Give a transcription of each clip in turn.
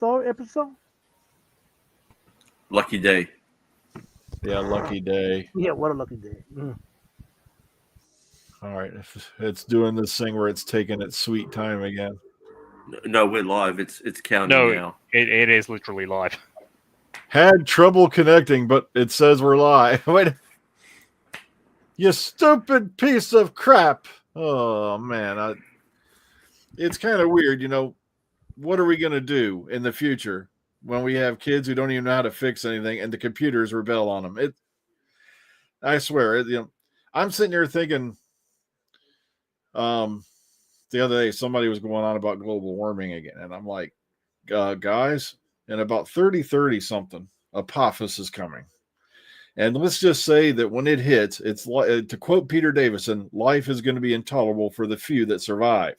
story episode? Lucky Day. Yeah, Lucky Day. Yeah, what a lucky day. All right, it's doing this thing where it's taking its sweet time again. No, we're live. It's counting No, now. it is literally live. Had trouble connecting, but it says we're live. Wait, you stupid piece of crap! Oh man, it's kind of weird. What are we gonna do in the future when we have kids who don't even know how to fix anything and the computers rebel on them? I swear, I'm sitting here thinking. The other day somebody was going on about global warming again, and I'm like, guys, in about 30 something, Apophis is coming. And let's just say that when it hits, it's to quote Peter Davison, life is going to be intolerable for the few that survive.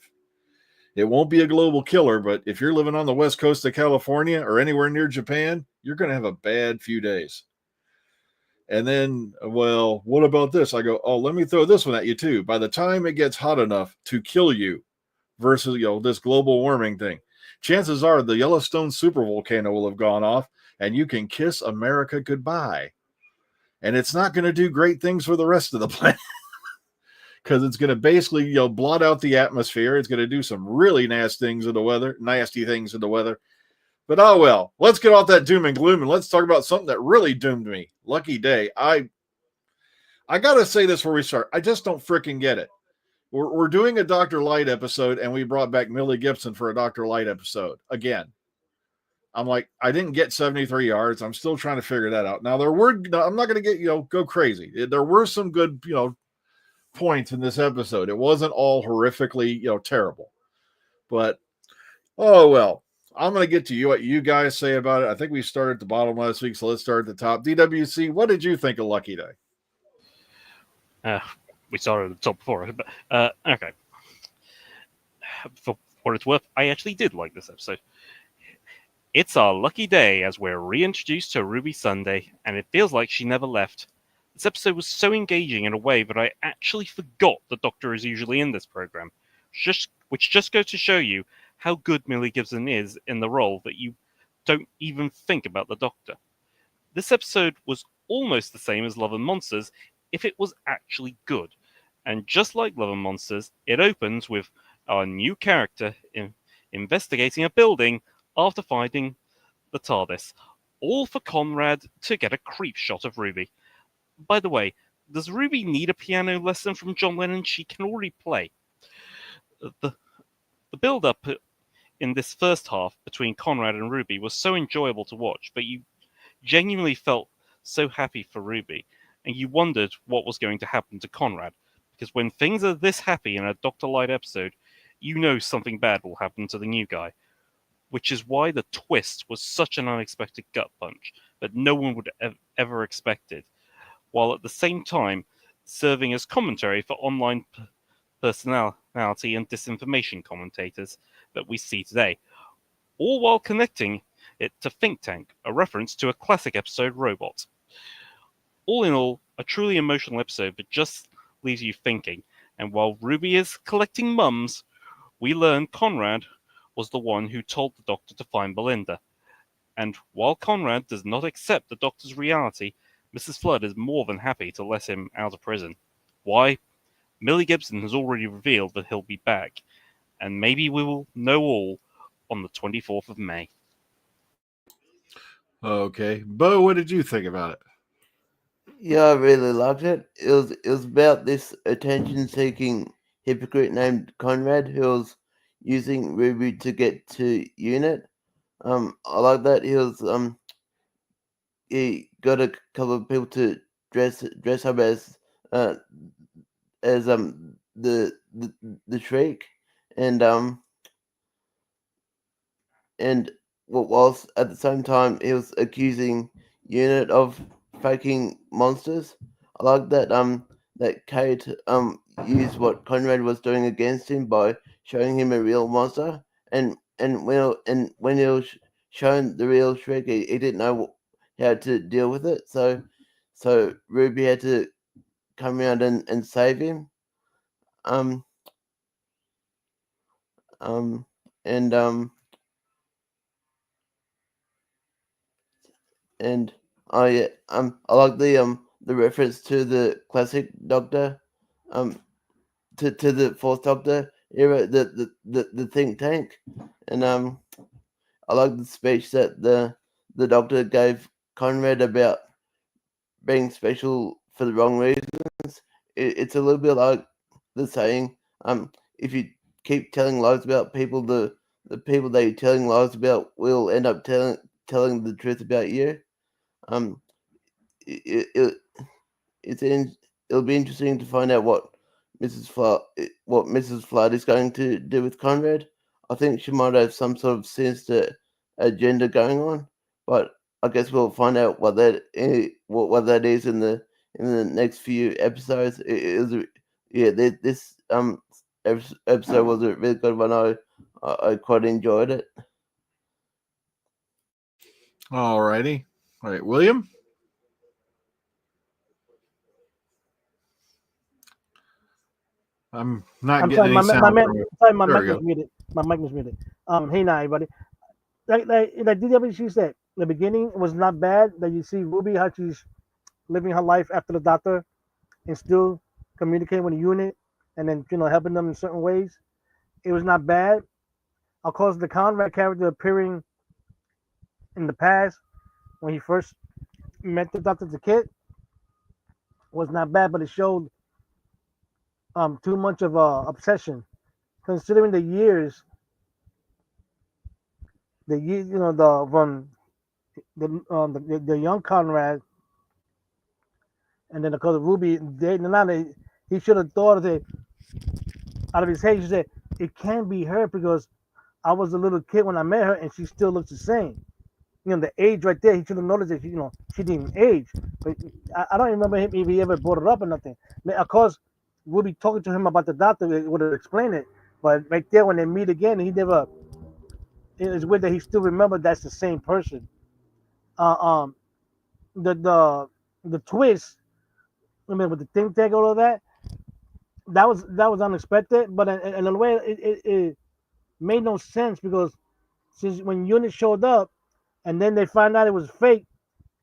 It won't be a global killer, but if you're living on the west coast of California or anywhere near Japan, you're going to have a bad few days. And then, well, what about this? I go, oh, let me throw this one at you too. By the time it gets hot enough to kill you versus, this global warming thing, chances are the Yellowstone supervolcano will have gone off and you can kiss America goodbye. And it's not going to do great things for the rest of the planet because it's going to basically, blot out the atmosphere. It's going to do some really nasty things in the weather. But oh well, let's get off that doom and gloom and let's talk about something that really doomed me. Lucky Day. I gotta say this before we start. I just don't freaking get it. We're doing a Dr. Light episode, and we brought back Millie Gibson for a Dr. Light episode again. I'm like, I didn't get 73 yards. I'm still trying to figure that out. Now I'm not gonna get go crazy. There were some good points in this episode. It wasn't all horrifically terrible, but oh well. I'm going to get to you, what you guys say about it. I think we started at the bottom last week, so let's start at the top. DWC, what did you think of Lucky Day? We started at the top before, but okay. For what it's worth, I actually did like this episode. It's our lucky day as we're reintroduced to Ruby Sunday, and it feels like she never left. This episode was so engaging in a way that I actually forgot the Doctor is usually in this program, which just goes to show you how good Millie Gibson is in the role that you don't even think about the Doctor. This episode was almost the same as Love and Monsters if it was actually good. And just like Love and Monsters, it opens with our new character investigating a building after finding the TARDIS, all for Conrad to get a creep shot of Ruby. By the way, does Ruby need a piano lesson from John Lennon? She can already play. The build-up in this first half between Conrad and Ruby was so enjoyable to watch, but you genuinely felt so happy for Ruby, and you wondered what was going to happen to Conrad, because when things are this happy in a Dr. Light episode, you know something bad will happen to the new guy, which is why the twist was such an unexpected gut punch that no one would ever expected, while at the same time serving as commentary for online personality and disinformation commentators that we see today, all while connecting it to Think Tank, a reference to a classic episode, Robot. All in all, a truly emotional episode that just leaves you thinking, and while Ruby is collecting mums, we learn Conrad was the one who told the Doctor to find Belinda. And while Conrad does not accept the Doctor's reality, Mrs. Flood is more than happy to let him out of prison. Why? Millie Gibson has already revealed that he'll be back, and maybe we will know all on the 24th of May. Okay. Bo, what did you think about it? Yeah, I really loved it. It was about this attention-seeking hypocrite named Conrad who was using Ruby to get to UNIT. I like that he got a couple of people to dress up as the Shriek, and whilst at the same time he was accusing UNIT of faking monsters. I like that that Kate used what Conrad was doing against him by showing him a real monster, and when he was shown the real Shrek, he didn't know how to deal with it. So Ruby had to come around and save him. And And I like the reference to the classic Doctor, to the Fourth Doctor era, the think tank, and I like the speech that the Doctor gave Conrad about being special for the wrong reasons. It's a little bit like the saying, if you keep telling lies about people, the people that you're telling lies about will end up telling the truth about you. Um, it, it it'll be interesting to find out what Mrs. Flood is going to do with Conrad. I think she might have some sort of sinister agenda going on, but I guess we'll find out what that is in the next few episodes. This episode was a really good one. I quite enjoyed it. Alrighty. All right, William. I'm not getting any sound from you. Sorry, my There we mic was go. muted. My mic was muted. Hey now, everybody. Like DW, she said, the beginning was not bad. That you see Ruby how she's living her life after the Doctor, and still communicating with the unit, and then helping them in certain ways. It was not bad. Of course, the Conrad character appearing in the past when he first met the Doctor as a kid was not bad, but it showed too much of a obsession, considering the years, the from the young Conrad, and then of course Ruby. He should have thought of it out of his head. He said it can't be her because I was a little kid when I met her, and she still looks the same. The age right there. He should have noticed that she didn't age. But I don't remember him if he ever brought it up or nothing. Of course, we'll be talking to him about the Doctor. Would have explained it, but right there when they meet again, he never. It's weird that he still remembered that's the same person. The twist. I mean, with the think tank, all of that. That was unexpected, but in a way, it made no sense because since when Unit showed up, and then they found out it was fake,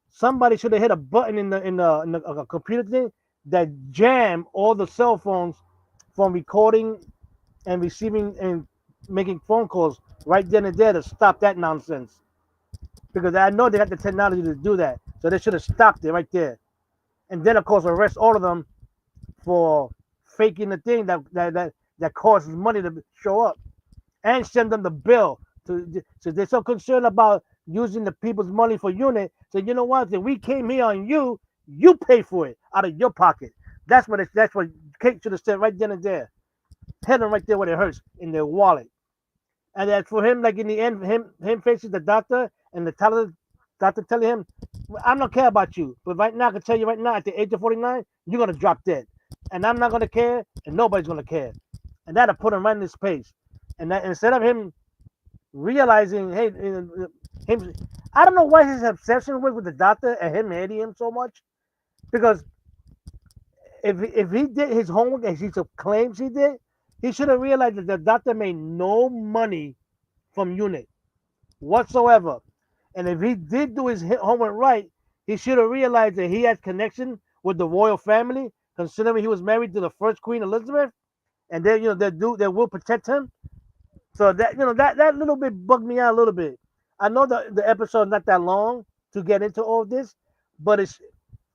somebody should have hit a button in the computer thing that jammed all the cell phones from recording and receiving and making phone calls right then and there to stop that nonsense. Because I know they got the technology to do that, so they should have stopped it right there, and then of course arrest all of them for faking the thing that causes money to show up, and send them the bill. So they're so concerned about using the people's money for Unit. So you know what? If we came here on you, you pay for it out of your pocket. That's what Kate should have said right then and there. Hit them right there where it hurts, in their wallet. And as for him, like in the end, him facing the Doctor and the Doctor telling him, I don't care about you, but right now I can tell you right now, at the age of 49, you're gonna drop dead, and I'm not gonna care, and nobody's gonna care, and that'll put him right in his place. And that instead of him realizing, hey, him, I don't know what his obsession was with the Doctor and him hating him so much, because if he did his homework as he claims he did, he should have realized that the Doctor made no money from Unit whatsoever. And if he did do his homework right, he should have realized that he had connection with the royal family, considering he was married to the first Queen Elizabeth, and they will protect him. So that that little bit bugged me out a little bit. I know the episode not that long to get into all of this, but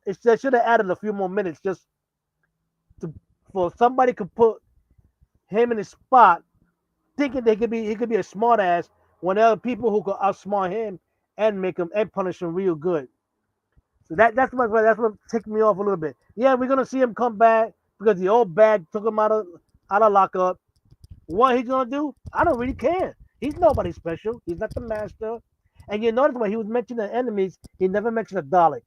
they should have added a few more minutes just for somebody could put him in his spot, thinking he could be a smart ass when there are people who could outsmart him and make him and punish him real good. So that's what ticked me off a little bit. Yeah, we're gonna see him come back because the old bag took him out of lockup. What he's gonna do, I don't really care. He's nobody special. He's not the master. And you notice when he was mentioning the enemies, he never mentioned a Dalek.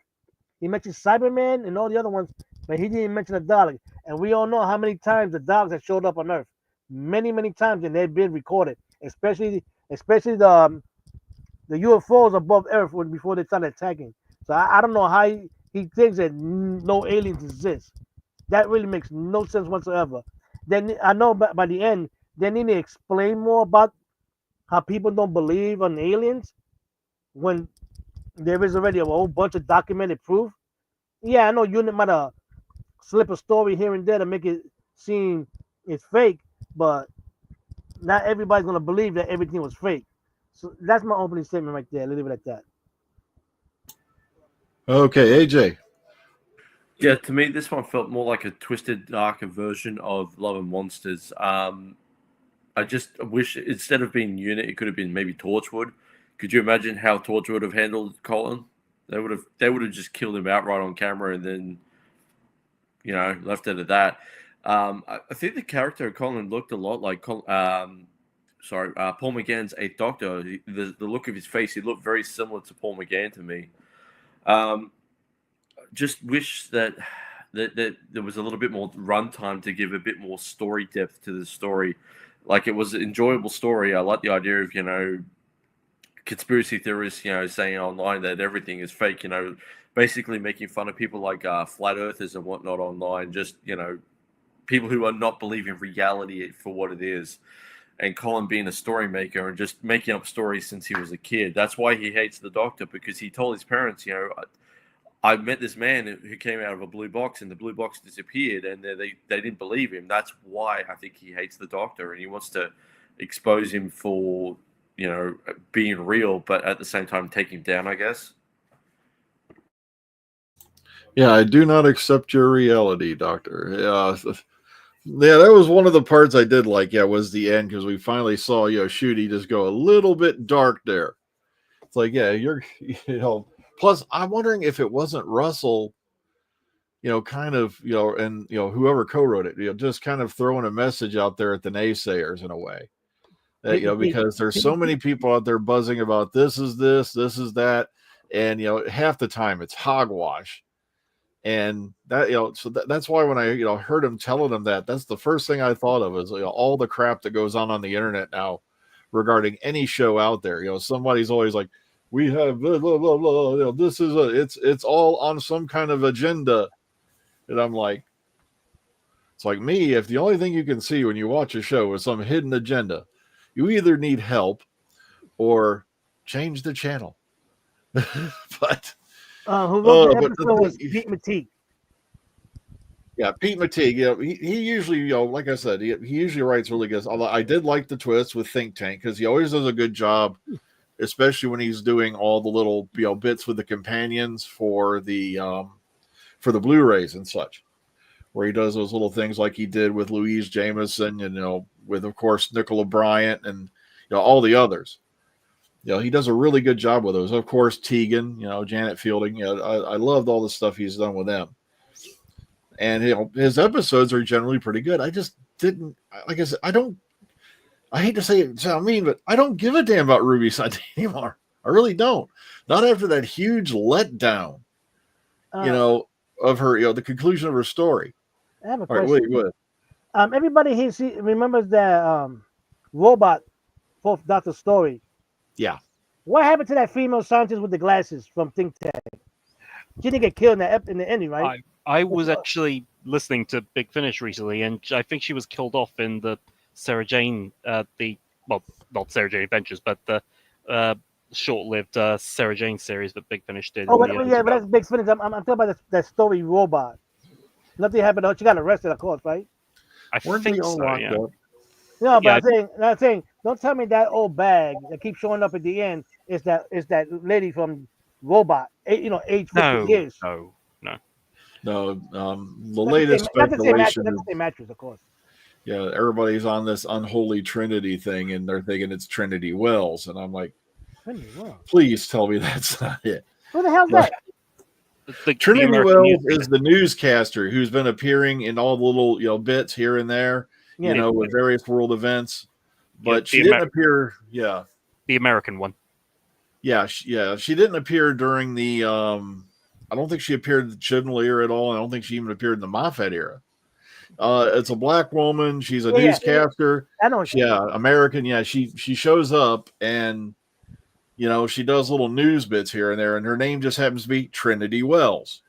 He mentioned Cyberman and all the other ones, but he didn't mention a Dalek. And we all know how many times the Daleks have showed up on Earth. Many, many times, and they've been recorded. Especially the UFOs above Earth before they started attacking. So I don't know how he thinks that no aliens exist. That really makes no sense whatsoever. Then I know by the end, they need to explain more about how people don't believe on aliens when there is already a whole bunch of documented proof. Yeah, I know Unit might have slip a story here and there to make it seem it's fake, but not everybody's gonna believe that everything was fake. So that's my opening statement right there. Leave it at that. Okay, AJ. Yeah, to me, this one felt more like a twisted, darker version of Love and Monsters. I just wish instead of being Unit, it could have been maybe Torchwood. Could you imagine how Torchwood would have handled Colin? They would have just killed him outright on camera and then left it at that. I think the character of Colin looked a lot like Paul McGann's Eighth Doctor. The look of his face, he looked very similar to Paul McGann to me. Just wish that there was a little bit more runtime to give a bit more story depth to the story. Like, it was an enjoyable story. I like the idea of, conspiracy theorists, saying online that everything is fake, basically making fun of people like flat earthers and whatnot online, just, people who are not believing reality for what it is. And Colin being a story maker and just making up stories since he was a kid. That's why he hates the Doctor, because he told his parents, I met this man who came out of a blue box and the blue box disappeared, and they didn't believe him. That's why I think he hates the Doctor, and he wants to expose him for, being real, but at the same time take him down, I guess. Yeah, I do not accept your reality, Doctor. Yeah, that was one of the parts I did like. Yeah, was the end, because we finally saw Shooty just go a little bit dark there. It's like, yeah, you're Plus, I'm wondering if it wasn't Russell, kind of, and whoever co-wrote it, just kind of throwing a message out there at the naysayers in a way. That, because there's so many people out there buzzing about this is that, and half the time it's hogwash. And that, so that's why when I, heard him telling them that's the first thing I thought of is, all the crap that goes on the internet now regarding any show out there. Somebody's always like, we have blah, blah, blah, blah. This is it's all on some kind of agenda. And I'm like, it's like me, if the only thing you can see when you watch a show is some hidden agenda, you either need help or change the channel. But who wrote the episode was Pete Matik. Yeah, Pete Matik. He usually, like I said, he usually writes really good. Although I did like the twist with Think Tank, because he always does a good job, especially when he's doing all the little bits with the companions for the Blu-rays and such, where he does those little things like he did with Louise Jameson and with, of course, Nicola Bryant and all the others. He does a really good job with those. Of course, Tegan, Janet Fielding. I loved all the stuff he's done with them. And his episodes are generally pretty good. I just didn't, like I said, I hate to say it sound mean, but I don't give a damn about Ruby Sunday anymore. I really don't. Not after that huge letdown, of her, the conclusion of her story. I have a question. All right, go ahead. Everybody here remembers that robot Fourth Doctor story. Yeah. What happened to that female scientist with the glasses from Think Tank? She didn't get killed in the ending, right? I was actually listening to Big Finish recently, and I think she was killed off in the Sarah Jane, not Sarah Jane Adventures, but the short-lived Sarah Jane series that Big Finish did. Oh, but that's Big Finish. I'm talking about that story robot. Nothing happened. She got arrested, of course, right? I think so, yeah. No, but I'm saying, don't tell me that old bag that keeps showing up at the end is that lady from Robot. Age 50 years. No. The latest speculation. That's the same mattress, of course. Yeah, everybody's on this unholy Trinity thing, and they're thinking it's Trinity Wells, and I'm like, please tell me that's not it. Who the hell's that? Trinity Wells is the newscaster who's been appearing in all the little bits here and there, with various world events, but she didn't appear. Yeah, the American one. Yeah, she didn't appear during the. I don't think she appeared in the Chibnall era at all. I don't think she even appeared in the Moffat era. It's a black woman. She's a newscaster. I know. American. Yeah, she shows up and she does little news bits here and there, and her name just happens to be Trinity Wells.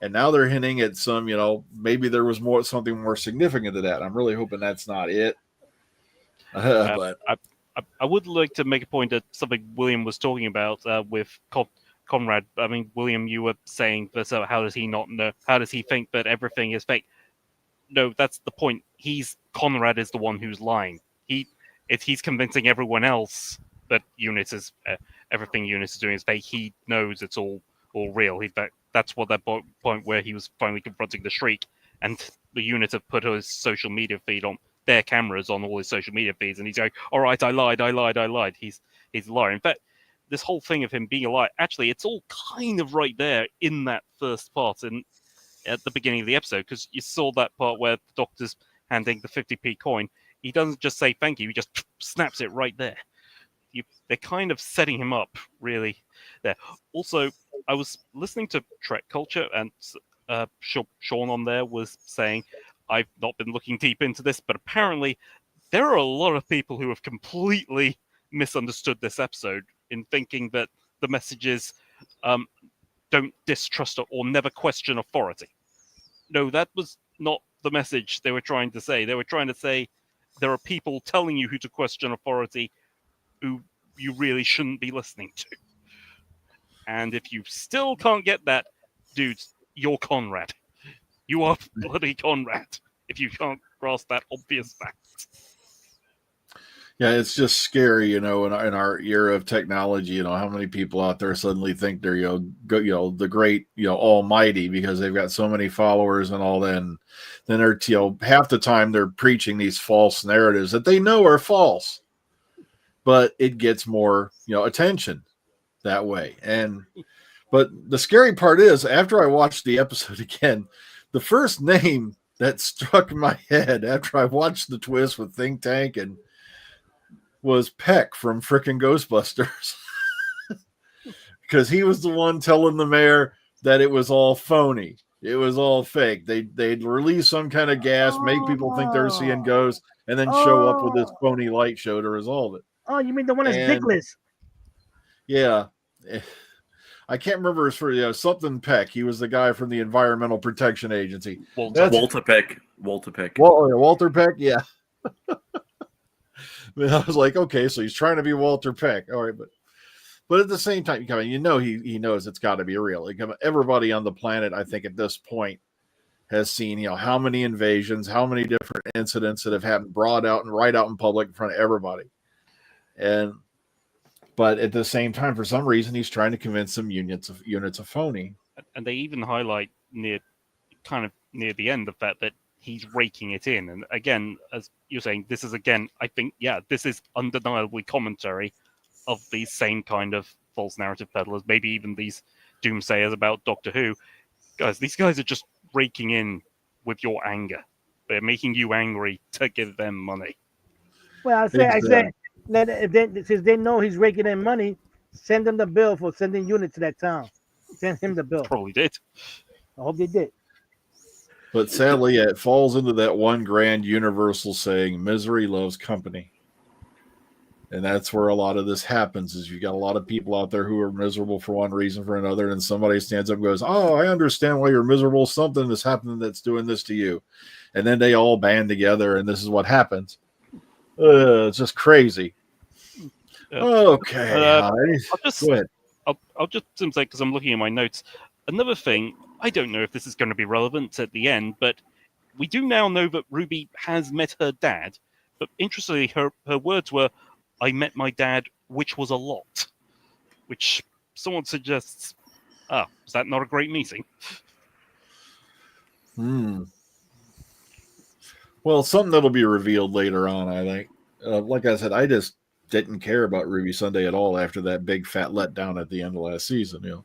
And now they're hinting at some, maybe there was something more significant to that. I'm really hoping that's not it. But I would like to make a point that something William was talking about with Conrad, I mean, William, you were saying that how does he not know? How does he think that everything is fake? No, that's the point. Conrad is the one who's lying. He's convincing everyone else that everything Eunice is doing is fake. He knows it's all real. That's what that point where he was finally confronting the Shriek, and the unit have put his social media feed on their cameras on all his social media feeds, and he's going, "All right, I lied." He's a liar. In fact, this whole thing of him being a liar, actually, it's all kind of right there in that first part at the beginning of the episode, because you saw that part where the doctor's handing the 50p coin. He doesn't just say thank you; he just snaps it right there. They're kind of setting him up, really. There. Also, I was listening to Trek Culture, and Sean on there was saying, I've not been looking deep into this, but apparently there are a lot of people who have completely misunderstood this episode in thinking that the message is don't distrust or never question authority. No, that was not the message they were trying to say. They were trying to say there are people telling you who to question authority who you really shouldn't be listening to. And if you still can't get that, dude, you're Conrad. You are bloody Conrad if you can't grasp that obvious fact. Yeah, it's just scary, in our era of technology, how many people out there suddenly think they're, the great, almighty, because they've got so many followers and all that. And then they're, half the time they're preaching these false narratives that they know are false, but it gets more, attention that way. But the scary part is, after I watched the episode again, the first name that struck my head after I watched the twist with Think Tank was Peck from frickin' Ghostbusters. Because he was the one telling the mayor that it was all phony. It was all fake. They'd release some kind of gas, make people think they're seeing ghosts, and then show up with this phony light show to resolve it. Oh, you mean the one that's dickless? Yeah. I can't remember his first, something Peck. He was the guy from the Environmental Protection Agency. Walter Peck. Walter Peck. Walter Peck, yeah. I was like, okay, so he's trying to be Walter Peck. All right, but at the same time, he knows it's got to be real. Everybody on the planet, I think, at this point has seen, how many invasions, how many different incidents that have happened, brought out and right out in public in front of everybody. But at the same time, for some reason, he's trying to convince some units of phony. And they even highlight near the end the fact that he's raking it in. And again, as you're saying, this is I think, this is undeniably commentary of these same kind of false narrative peddlers, maybe even these doomsayers about Doctor Who. Guys, these guys are just raking in with your anger. They're making you angry to give them money. Well, I said, since they know he's raking in money, send them the bill for sending units to that town. Send him the bill. Probably did. I hope they did. But sadly, it falls into that one grand universal saying, misery loves company. And that's where a lot of this happens, is you got a lot of people out there who are miserable for one reason or another, and somebody stands up and goes, oh, I understand why you're miserable. Something is happening that's doing this to you. And then they all band together, and this is what happens. It's just crazy. Okay. Go ahead. I'll just say, because I'm looking at my notes, another thing, I don't know if this is going to be relevant at the end, but we do now know that Ruby has met her dad. But interestingly, her words were, I met my dad, which was a lot. Which someone suggests, is that not a great meeting? Well, something that'll be revealed later on, I think. Like I said, I just didn't care about Ruby Sunday at all after that big fat letdown at the end of last season.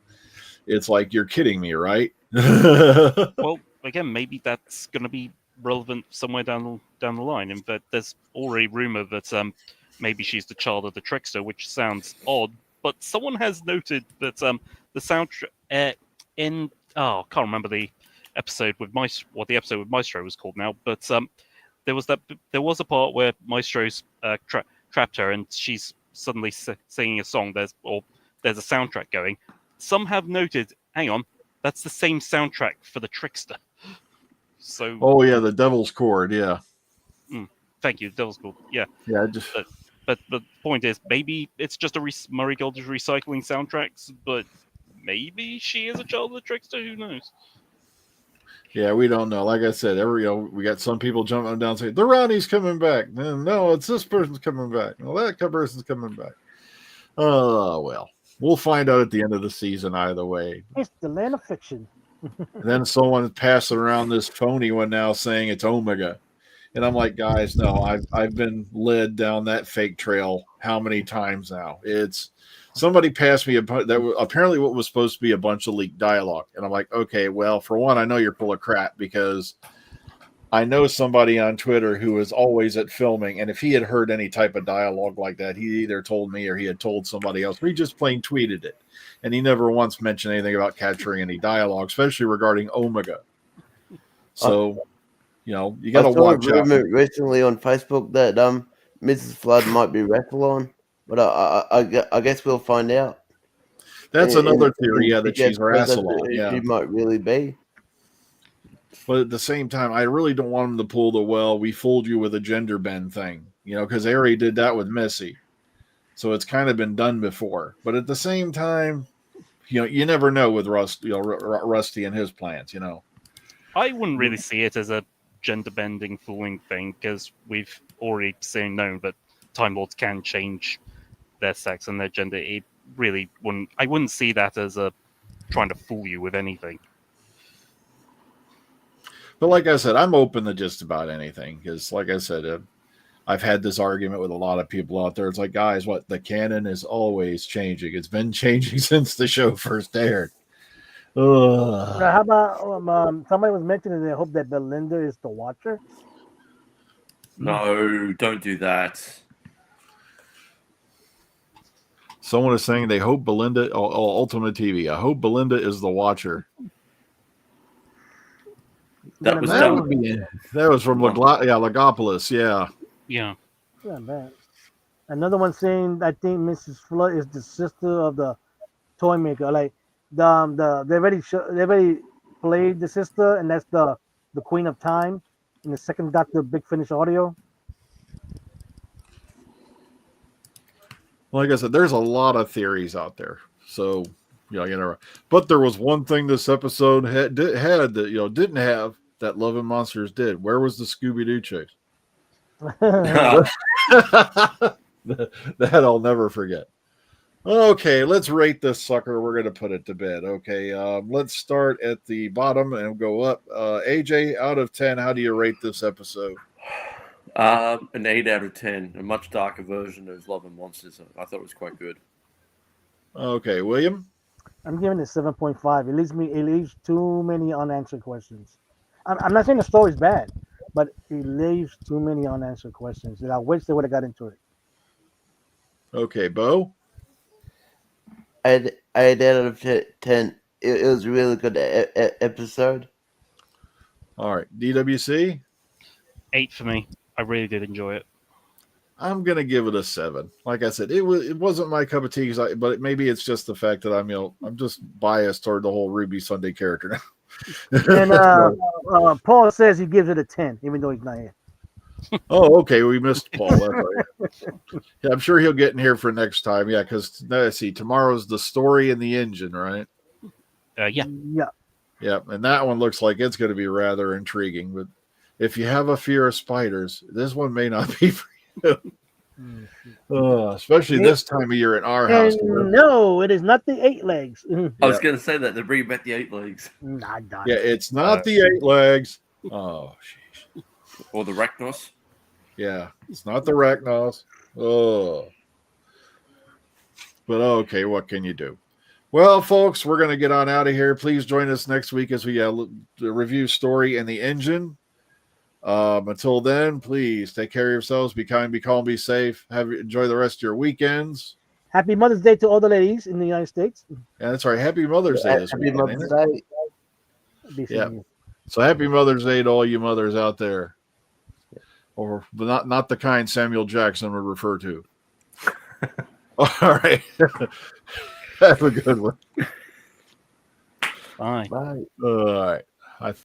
It's like, you're kidding me, right? Well, again, maybe that's going to be relevant somewhere down the line. In fact, there's already rumor that maybe she's the child of the trickster, which sounds odd. But someone has noted that the soundtrack I can't remember the episode with Maestro, what the episode with Maestro was called now. But there was a part where Maestro's trapped her, and she's suddenly singing a song. There's a soundtrack going. Some have noted, hang on, that's the same soundtrack for the Trickster. So. Oh yeah, the Devil's Chord. Yeah. Thank you, Devil's Chord. Yeah. Yeah. But the point is, maybe it's just Murray Gold is recycling soundtracks, but maybe she is a child of the trickster. Who knows? Yeah, we don't know. Like I said, we got some people jumping down saying the Ronnie's coming back. No, it's this person's coming back. Well, that person's coming back. Oh well, we'll find out at the end of the season either way. It's the land of fiction. And then someone passing around this phony one now saying it's Omega, and I'm like, guys, no, I've been led down that fake trail how many times now? It's somebody passed me apparently what was supposed to be a bunch of leaked dialogue, and I'm like, okay, well, for one, I know you're full of crap because I know somebody on Twitter who is always at filming, and if he had heard any type of dialogue like that, he either told me or he had told somebody else, or he just plain tweeted it. And he never once mentioned anything about capturing any dialogue, especially regarding Omega. So, you got to watch out. I saw a rumor recently on Facebook that Mrs. Flood might be Rathalon, but I guess we'll find out. That's another theory, that she's Rassilon. Yeah, she might really be. But at the same time, I really don't want him to pull the, we fooled you with a gender bend thing, because Ari did that with Missy. So it's kind of been done before. But at the same time, you never know with Rusty and his plans, I wouldn't really see it as a gender bending fooling thing because we've already seen known that Time Lords can change their sex and their gender. It really wouldn't. I wouldn't see that as a trying to fool you with anything. But like I said, I'm open to just about anything because, like I said, I've had this argument with a lot of people out there. It's like, guys, the canon is always changing. It's been changing since the show first aired. How about somebody was mentioning they hope that Belinda is the Watcher? No, don't do that. Someone is saying they hope Belinda, Ultimate TV, I hope Belinda is the Watcher. That was from Legopolis, yeah. Yeah. Yeah, man. Another one saying I think Mrs. Flood is the sister of the toy maker. Like they already played the sister, and that's the Queen of Time in the second Doctor Big Finish audio. Like I said, there's a lot of theories out there. So but there was one thing this episode had that didn't have that Love and Monsters did. Where was the Scooby-Doo chase? That I'll never forget. Okay, let's rate this sucker. We're going to put it to bed. Okay, let's start at the bottom and go up. AJ, out of 10, how do you rate this episode? An 8 out of 10. A much darker version of Love and Monsters. I thought it was quite good. Okay, William? I'm giving it 7.5. It leaves too many unanswered questions. I'm not saying the story's bad, but it leaves too many unanswered questions. And I wish they would have got into it. Okay, Bo? 8 out of 10. It was a really good episode. All right, DWC? 8 for me. I really did enjoy it. I'm gonna give it a 7. Like I said, it wasn't my cup of tea, but maybe it's just the fact that I'm just biased toward the whole Ruby Sunday character now. And Paul says he gives it a 10, even though he's not here. Oh, okay. We missed Paul. That's right. Yeah, I'm sure he'll get in here for next time. Yeah, because let's see, tomorrow's the story and the engine, right? Yeah. Yeah, and that one looks like it's going to be rather intriguing. But if you have a fear of spiders, this one may not be for you. Especially this time of year at our house. No, it is not the 8 legs. I was going to say that. They're bringing back the 8 legs. Nah, yeah, it's not the 8 legs. Oh, sheesh. Or the Rachnos. Yeah, it's not the Rachnos. Oh. But okay, what can you do? Well, folks, we're going to get on out of here. Please join us next week as we review Story and the Engine. Until then, please take care of yourselves. Be kind, be calm, be safe. Enjoy the rest of your weekends. Happy Mother's Day to all the ladies in the United States. Yeah, that's right. Happy Mother's Day this weekend. Happy Mother's Day. Yeah. So happy Mother's Day to all you mothers out there. Or not the kind Samuel Jackson would refer to. All right. Have a good one. Bye. Bye. All right.